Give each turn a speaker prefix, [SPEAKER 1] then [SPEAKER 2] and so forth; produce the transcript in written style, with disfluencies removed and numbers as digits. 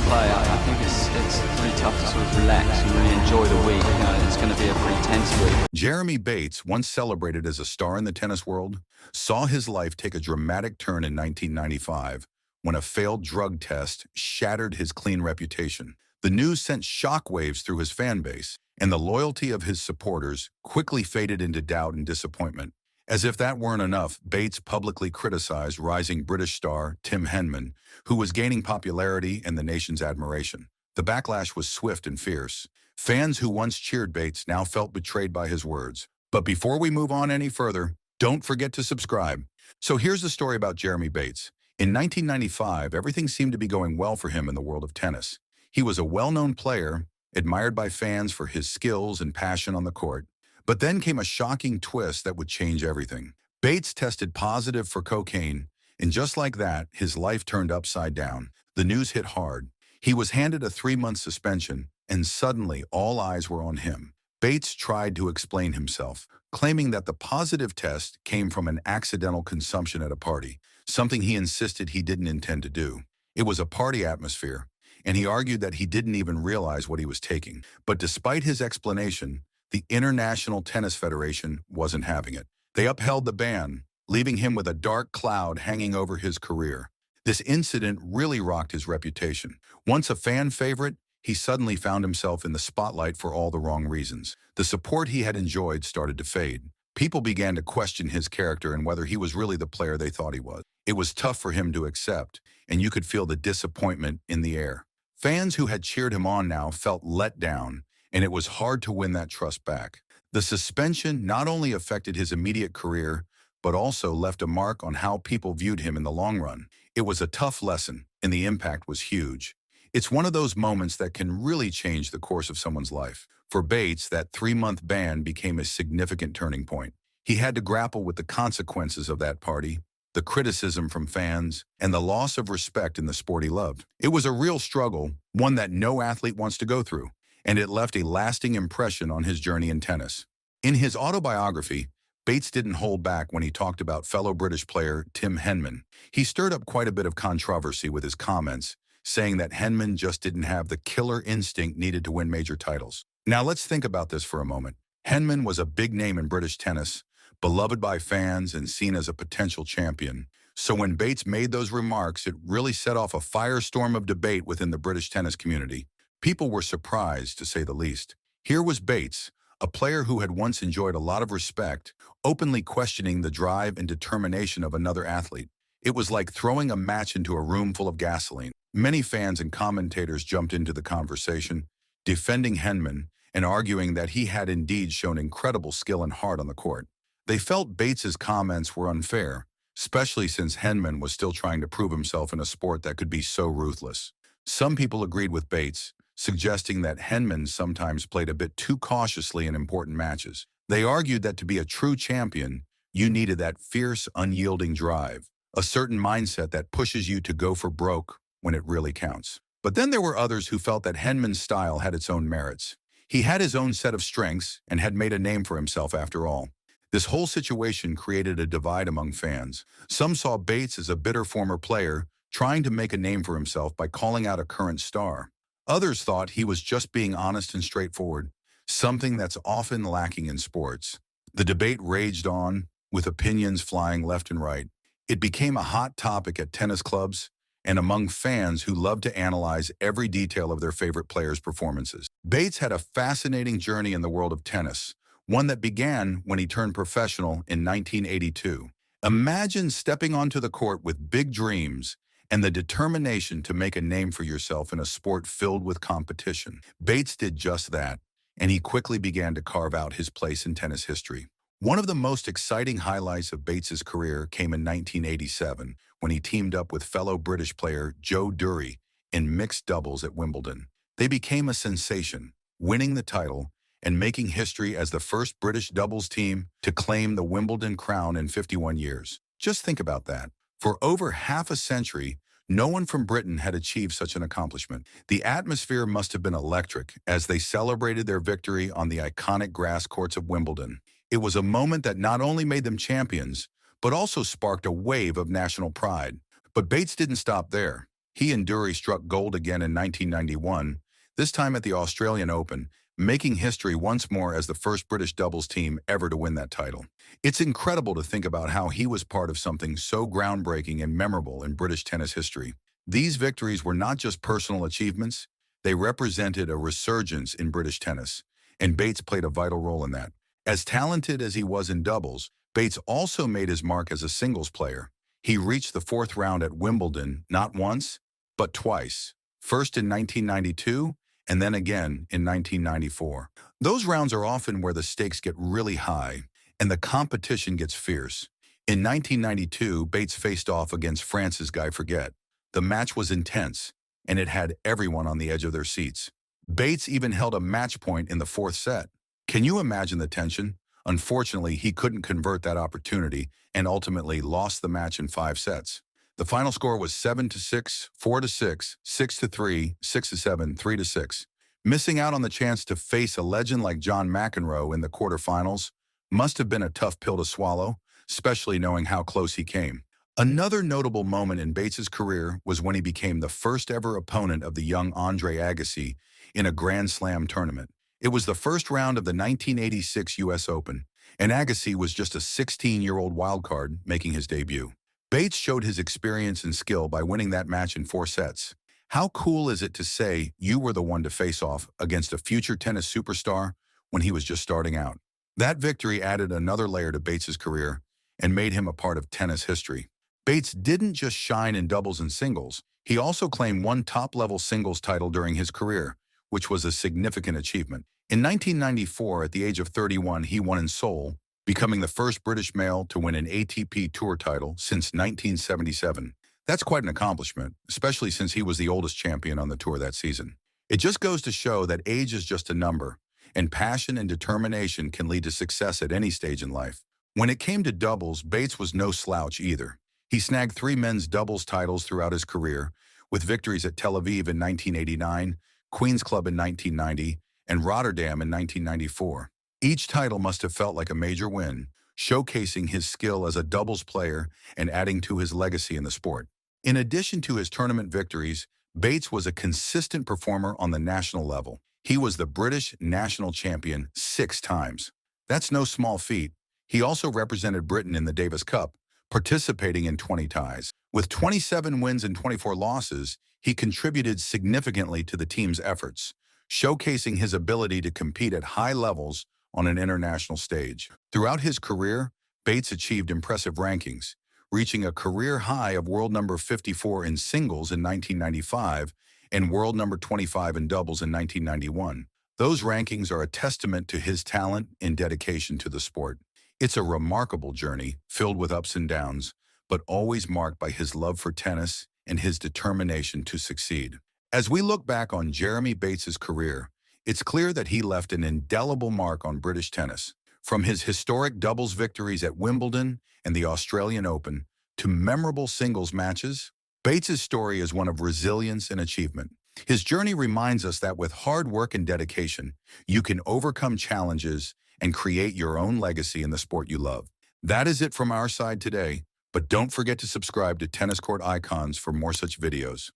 [SPEAKER 1] play, I think it's pretty tough to sort of relax and really enjoy the week. It's going to be a pretty tense week.
[SPEAKER 2] Jeremy Bates, once celebrated as a star in the tennis world, saw his life take a dramatic turn in 1995 when a failed drug test shattered his clean reputation. The news sent shockwaves through his fan base, and the loyalty of his supporters quickly faded into doubt and disappointment. As if that weren't enough, Bates publicly criticized rising British star Tim Henman, who was gaining popularity and the nation's admiration. The backlash was swift and fierce. Fans who once cheered Bates now felt betrayed by his words. But before we move on any further, don't forget to subscribe. So here's the story about Jeremy Bates. In 1995, everything seemed to be going well for him in the world of tennis. He was a well-known player, admired by fans for his skills and passion on the court. But then came a shocking twist that would change everything. Bates tested positive for cocaine, and just like that, his life turned upside down. The news hit hard. He was handed a 3-month suspension, and suddenly all eyes were on him. Bates tried to explain himself, claiming that the positive test came from an accidental consumption at a party, something he insisted he didn't intend to do. It was a party atmosphere, and he argued that he didn't even realize what he was taking. But despite his explanation, the International Tennis Federation wasn't having it. They upheld the ban, leaving him with a dark cloud hanging over his career. This incident really rocked his reputation. Once a fan favorite, he suddenly found himself in the spotlight for all the wrong reasons. The support he had enjoyed started to fade. People began to question his character and whether he was really the player they thought he was. It was tough for him to accept, and you could feel the disappointment in the air. Fans who had cheered him on now felt let down, and it was hard to win that trust back. The suspension not only affected his immediate career, but also left a mark on how people viewed him in the long run. It was a tough lesson, and the impact was huge. It's one of those moments that can really change the course of someone's life. For Bates, that 3-month ban became a significant turning point. He had to grapple with the consequences of that party, the criticism from fans, and the loss of respect in the sport he loved. It was a real struggle, one that no athlete wants to go through, and it left a lasting impression on his journey in tennis. In his autobiography, Bates didn't hold back when he talked about fellow British player Tim Henman. He stirred up quite a bit of controversy with his comments, saying that Henman just didn't have the killer instinct needed to win major titles. Now let's think about this for a moment. Henman was a big name in British tennis, beloved by fans and seen as a potential champion. So when Bates made those remarks, it really set off a firestorm of debate within the British tennis community. People were surprised, to say the least. Here was Bates, a player who had once enjoyed a lot of respect, openly questioning the drive and determination of another athlete. It was like throwing a match into a room full of gasoline. Many fans and commentators jumped into the conversation, defending Henman and arguing that he had indeed shown incredible skill and heart on the court. They felt Bates's comments were unfair, especially since Henman was still trying to prove himself in a sport that could be so ruthless. Some people agreed with Bates, suggesting that Henman sometimes played a bit too cautiously in important matches. They argued that to be a true champion, you needed that fierce, unyielding drive, a certain mindset that pushes you to go for broke when it really counts. But then there were others who felt that Henman's style had its own merits. He had his own set of strengths and had made a name for himself after all. This whole situation created a divide among fans. Some saw Bates as a bitter former player trying to make a name for himself by calling out a current star. Others thought he was just being honest and straightforward, something that's often lacking in sports. The debate raged on, with opinions flying left and right. It became a hot topic at tennis clubs and among fans who loved to analyze every detail of their favorite players' performances. Bates had a fascinating journey in the world of tennis, one that began when he turned professional in 1982. Imagine stepping onto the court with big dreams and the determination to make a name for yourself in a sport filled with competition. Bates did just that, and he quickly began to carve out his place in tennis history. One of the most exciting highlights of Bates's career came in 1987 when he teamed up with fellow British player Joe Dury in mixed doubles at Wimbledon. They became a sensation, winning the title and making history as the first British doubles team to claim the Wimbledon crown in 51 years. Just think about that. For over half a century, no one from Britain had achieved such an accomplishment. The atmosphere must have been electric as they celebrated their victory on the iconic grass courts of Wimbledon. It was a moment that not only made them champions, but also sparked a wave of national pride. But Bates didn't stop there. He and Dury struck gold again in 1991, this time at the Australian Open, making history once more as the first British doubles team ever to win that title. It's incredible to think about how he was part of something so groundbreaking and memorable in British tennis history. These victories were not just personal achievements, they represented a resurgence in British tennis, and Bates played a vital role in that. As talented as he was in doubles, Bates also made his mark as a singles player. He reached the fourth round at Wimbledon not once, but twice. First in 1992, and then again in 1994. Those rounds are often where the stakes get really high, and the competition gets fierce. In 1992, Bates faced off against France's Guy Forget. The match was intense, and it had everyone on the edge of their seats. Bates even held a match point in the fourth set. Can you imagine the tension? Unfortunately, he couldn't convert that opportunity and ultimately lost the match in 5 sets. The final score was 7-6, 4-6, 6-3, 6-7, 3-6. Missing out on the chance to face a legend like John McEnroe in the quarterfinals must have been a tough pill to swallow, especially knowing how close he came. Another notable moment in Bates's career was when he became the first ever opponent of the young Andre Agassi in a Grand Slam tournament. It was the first round of the 1986 U.S. Open, and Agassi was just a 16-year-old wildcard making his debut. Bates showed his experience and skill by winning that match in 4 sets. How cool is it to say you were the one to face off against a future tennis superstar when he was just starting out? That victory added another layer to Bates's career and made him a part of tennis history. Bates didn't just shine in doubles and singles. He also claimed one top-level singles title during his career, which was a significant achievement. In 1994, at the age of 31, he won in Seoul, becoming the first British male to win an ATP Tour title since 1977. That's quite an accomplishment, especially since he was the oldest champion on the tour that season. It just goes to show that age is just a number, and passion and determination can lead to success at any stage in life. When it came to doubles, Bates was no slouch either. He snagged 3 men's doubles titles throughout his career, with victories at Tel Aviv in 1989, Queen's Club in 1990, and Rotterdam in 1994. Each title must have felt like a major win, showcasing his skill as a doubles player and adding to his legacy in the sport. In addition to his tournament victories, Bates was a consistent performer on the national level. He was the British national champion 6 times. That's no small feat. He also represented Britain in the Davis Cup, participating in 20 ties. With 27 wins and 24 losses, he contributed significantly to the team's efforts, showcasing his ability to compete at high levels on an international stage. Throughout his career, Bates achieved impressive rankings, reaching a career high of world number 54 in singles in 1995 and world number 25 in doubles in 1991. Those rankings are a testament to his talent and dedication to the sport. It's a remarkable journey, filled with ups and downs, but always marked by his love for tennis and his determination to succeed. As we look back on Jeremy Bates's career, it's clear that he left an indelible mark on British tennis. From his historic doubles victories at Wimbledon and the Australian Open to memorable singles matches, Bates's story is one of resilience and achievement. His journey reminds us that with hard work and dedication, you can overcome challenges and create your own legacy in the sport you love. That is it from our side today, but don't forget to subscribe to Tennis Court Icons for more such videos.